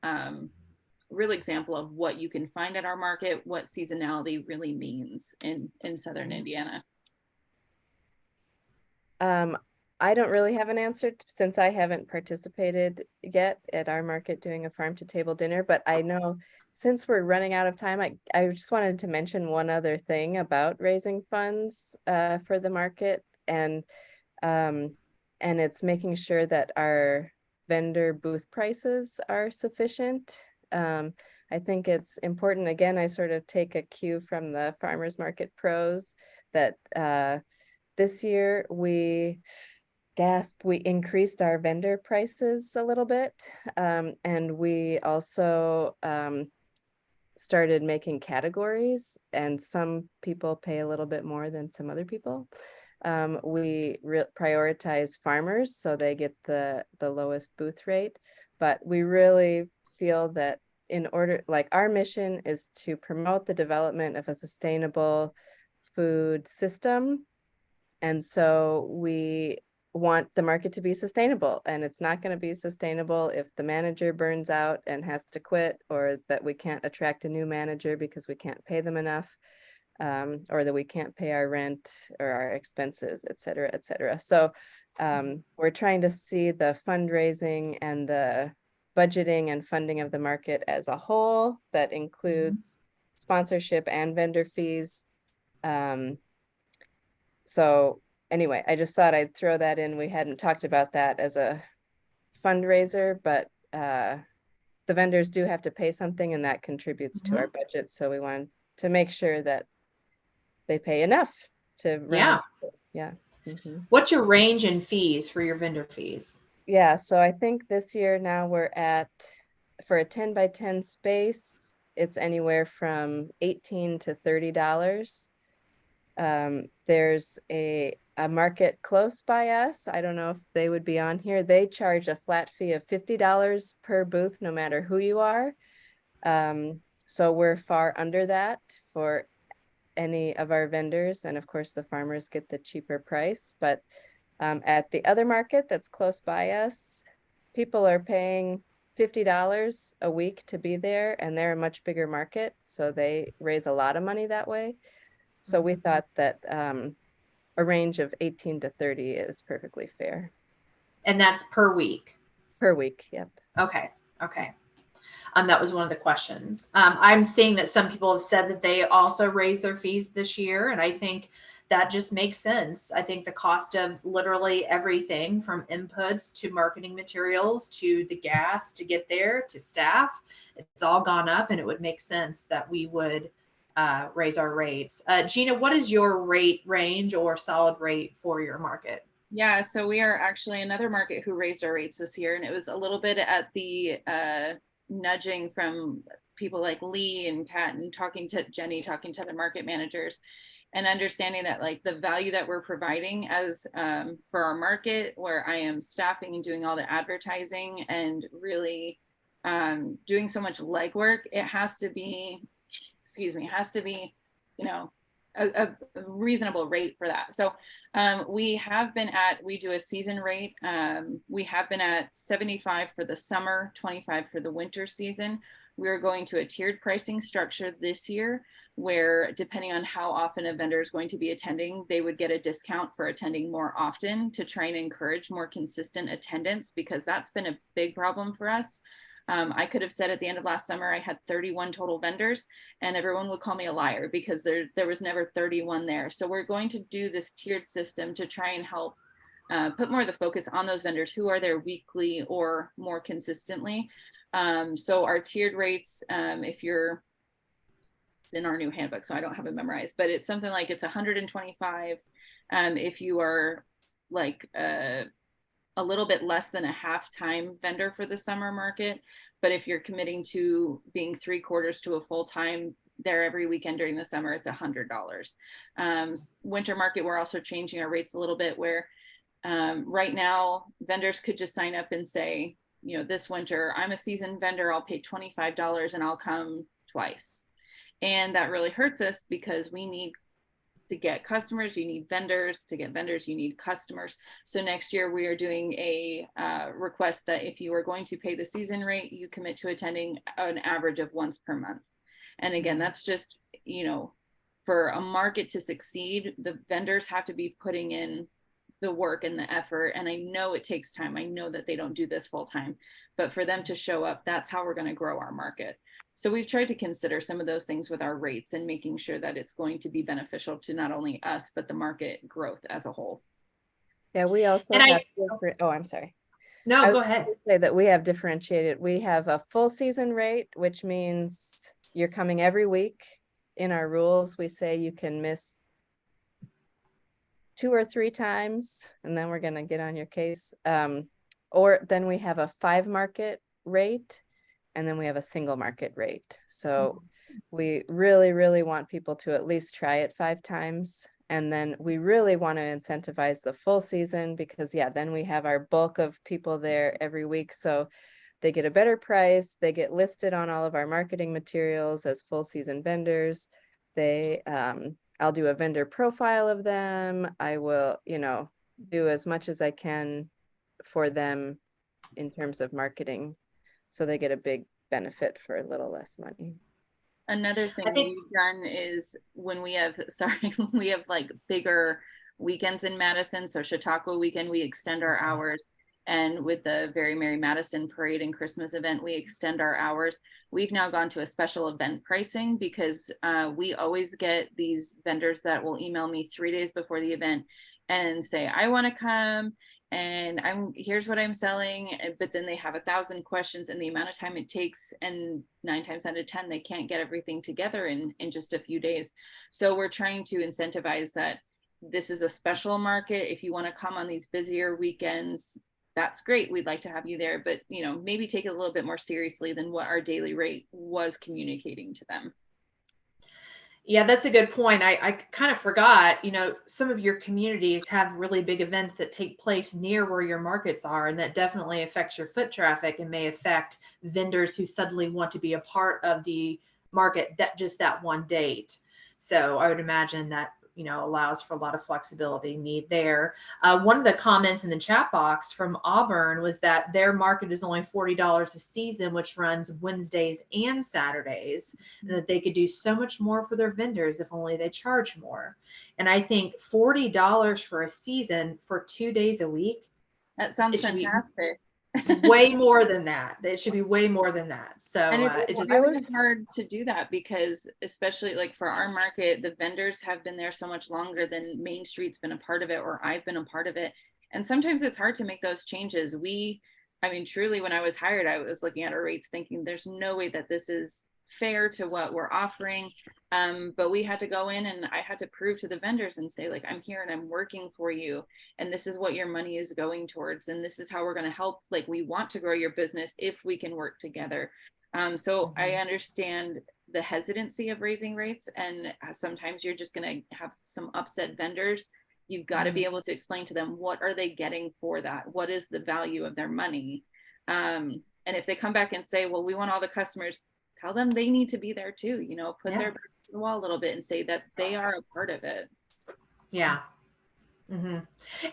example of what you can find at our market, what seasonality really means in Southern Indiana. I don't really have an answer since I haven't participated yet at our market doing a farm to table dinner, but I know since we're running out of time, I just wanted to mention one other thing about raising funds for the market, and it's making sure that our vendor booth prices are sufficient. I think it's important, again, I sort of take a cue from the farmers market pros that this year we increased our vendor prices a little bit. And we also started making categories, and some people pay a little bit more than some other people. We prioritize farmers, so they get the lowest booth rate, but we really feel that in order, like, our mission is to promote the development of a sustainable food system. And so we want the market to be sustainable, and it's not going to be sustainable if the manager burns out and has to quit, or that we can't attract a new manager because we can't pay them enough, or that we can't pay our rent or our expenses, et cetera, et cetera. So we're trying to see the fundraising and the budgeting and funding of the market as a whole that includes sponsorship and vendor fees. So anyway, I just thought I'd throw that in. We hadn't talked about that as a fundraiser, but the vendors do have to pay something, and that contributes to our budget. So we want to make sure that they pay enough to run. Yeah. What's your range in fees for your vendor fees? Yeah, so I think this year now we're at, for a 10 by 10 space, it's anywhere from $18 to $30. There's a market close by us. I don't know if they would be on here. They charge a flat fee of $50 per booth, no matter who you are. So we're far under that for any of our vendors. And of course, the farmers get the cheaper price. But at the other market that's close by us, people are paying $50 a week to be there, and they're a much bigger market. So they raise a lot of money that way. So we thought that a range of 18 to 30 is perfectly fair. And that's per week? Per week, yep. Okay. That was one of the questions. I'm seeing that some people have said that they also raised their fees this year, and I think that just makes sense. I think the cost of literally everything from inputs to marketing materials to the gas to get there to staff, it's all gone up, and it would make sense that we would raise our rates. Gina, what is your rate range or solid rate for your market? Yeah, so we are actually another market who raised our rates this year, and it was a little bit at the nudging from people like Lee and Kat, and talking to Jenny, talking to the market managers, and understanding that, like, the value that we're providing as for our market, where I am staffing and doing all the advertising and really doing so much legwork, it has to be, you know, a reasonable rate for that. So we do a season rate. We have been at 75 for the summer, 25 for the winter season. We're going to a tiered pricing structure this year, where depending on how often a vendor is going to be attending, they would get a discount for attending more often, to try and encourage more consistent attendance, because that's been a big problem for us. I could have said at the end of last summer I had 31 total vendors, and everyone would call me a liar because there was never 31 there. So we're going to do this tiered system to try and help put more of the focus on those vendors who are there weekly or more consistently. So our tiered rates, if you're in our new handbook, so I don't have it memorized, but it's something like it's 125 if you are like a little bit less than a half-time vendor for the summer market. But if you're committing to being 3/4 to a full-time there every weekend during the summer, it's $100. Winter market, we're also changing our rates a little bit, where right now vendors could just sign up and say, you know, this winter, I'm a seasoned vendor, I'll pay $25 and I'll come twice. And that really hurts us, because we need to get customers, you need vendors. To get vendors, you need customers. So next year we are doing a request that if you are going to pay the season rate, you commit to attending an average of once per month. And again, that's just, you know, for a market to succeed, the vendors have to be putting in the work and the effort. And I know it takes time. I know that they don't do this full time, but for them to show up, that's how we're going to grow our market. So we've tried to consider some of those things with our rates, and making sure that it's going to be beneficial to not only us, but the market growth as a whole. Yeah, we also have different, I'm sorry. No, go ahead. Say that we have differentiated. We have a full season rate, which means you're coming every week. In our rules, we say you can miss 2 or 3 times, and then we're going to get on your case. Or then we have a 5 market rate, and then we have a single market rate. So we really, really want people to at least try it 5 times. And then we really want to incentivize the full season because yeah, then we have our bulk of people there every week. So they get a better price, they get listed on all of our marketing materials as full season vendors. I'll do a vendor profile of them. I will, do as much as I can for them in terms of marketing. So they get a big benefit for a little less money. Another I thing think, we've done is when we have, sorry, we have like bigger weekends in Madison. So Chautauqua weekend, we extend our hours. And with the Very Merry Madison parade and Christmas event, we extend our hours. We've now gone to a special event pricing because we always get these vendors that will email me 3 days before the event and say, I want to come and here's what I'm selling, but then they have 1,000 questions and the amount of time it takes, and 9 times out of 10 they can't get everything together in just a few days. So we're trying to incentivize that this is a special market. If you want to come on these busier weekends, that's great, we'd like to have you there, but maybe take it a little bit more seriously than what our daily rate was communicating to them. yeah, that's a good point. I kind of forgot, some of your communities have really big events that take place near where your markets are, and that definitely affects your foot traffic and may affect vendors who suddenly want to be a part of the market that one date. So I would imagine that, allows for a lot of flexibility need there. One of the comments in the chat box from Auburn was that their market is only $40 a season, which runs Wednesdays and Saturdays, and that they could do so much more for their vendors if only they charge more. And I think $40 for a season for 2 days a week. That sounds fantastic. Way more than that. It should be way more than that. So and it's it just really hard to do that because especially like for our market, the vendors have been there so much longer than Main Street's been a part of it, or I've been a part of it. And sometimes it's hard to make those changes. Truly, when I was hired, I was looking at our rates thinking there's no way that this is fair to what we're offering. But we had to go in and I had to prove to the vendors and say, like, I'm here and I'm working for you. And this is what your money is going towards. And this is how we're going to help. Like, we want to grow your business if we can work together. So I understand the hesitancy of raising rates. And sometimes you're just going to have some upset vendors. You've got to be able to explain to them, what are they getting for that? What is the value of their money? And if they come back and say, well, we want all the customers, tell them they need to be there too, put their backs to the wall a little bit and say that they are a part of it. Yeah. Mm-hmm.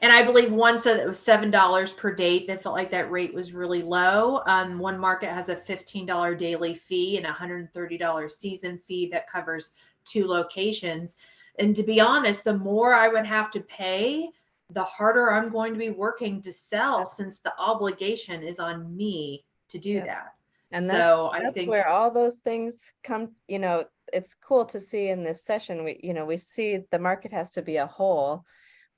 And I believe one said it was $7 per date. They felt like that rate was really low. One market has a $15 daily fee and $130 season fee that covers 2 locations. And to be honest, the more I would have to pay, the harder I'm going to be working to sell, since the obligation is on me to do that. And so that's I think where all those things come, it's cool to see in this session. We see the market has to be a whole,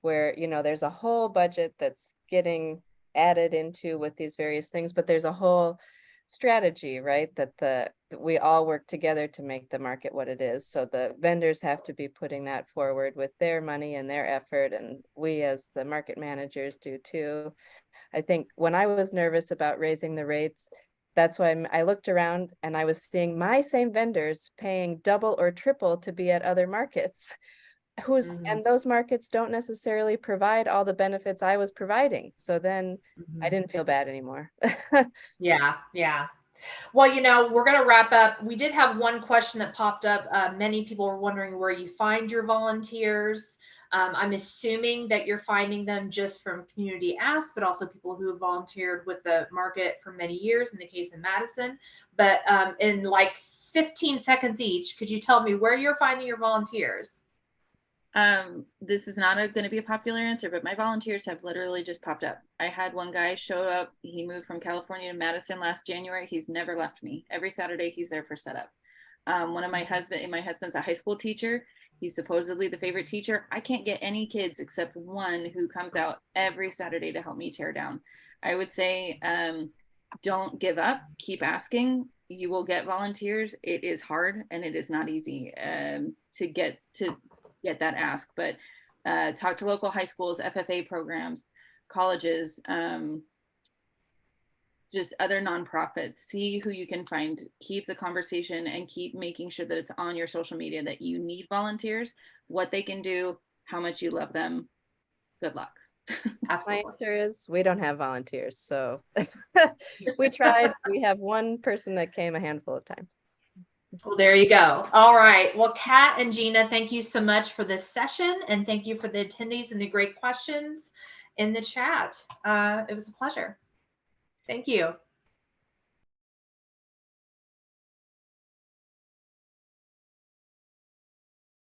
where, there's a whole budget that's getting added into with these various things, but there's a whole strategy, right? That we all work together to make the market what it is. So the vendors have to be putting that forward with their money and their effort. And we as the market managers do too. I think when I was nervous about raising the rates, that's why I looked around and I was seeing my same vendors paying double or triple to be at other markets, and those markets don't necessarily provide all the benefits I was providing. So then I didn't feel bad anymore. Yeah. Well, we're going to wrap up. We did have one question that popped up. Many people were wondering where you find your volunteers. I'm assuming that you're finding them just from Community Ask, but also people who have volunteered with the market for many years in the case of Madison. But in like 15 seconds each, could you tell me where you're finding your volunteers? This is not going to be a popular answer, but my volunteers have literally just popped up. I had one guy show up. He moved from California to Madison last January. He's never left me. Every Saturday he's there for setup. One of my husband's a high school teacher. He's supposedly the favorite teacher. I can't get any kids except one who comes out every Saturday to help me tear down. I would say, don't give up. Keep asking. You will get volunteers. It is hard and it is not easy to get that ask, but talk to local high schools, FFA programs, colleges. just other nonprofits, see who you can find, keep the conversation and keep making sure that it's on your social media that you need volunteers, what they can do, how much you love them. Good luck. My Absolutely. answer is we don't have volunteers, so we tried. We have one person that came a handful of times. Well, there you go. All right. Well, Kat and Gina, thank you so much for this session, and thank you for the attendees and the great questions in the chat. It was a pleasure. Thank you.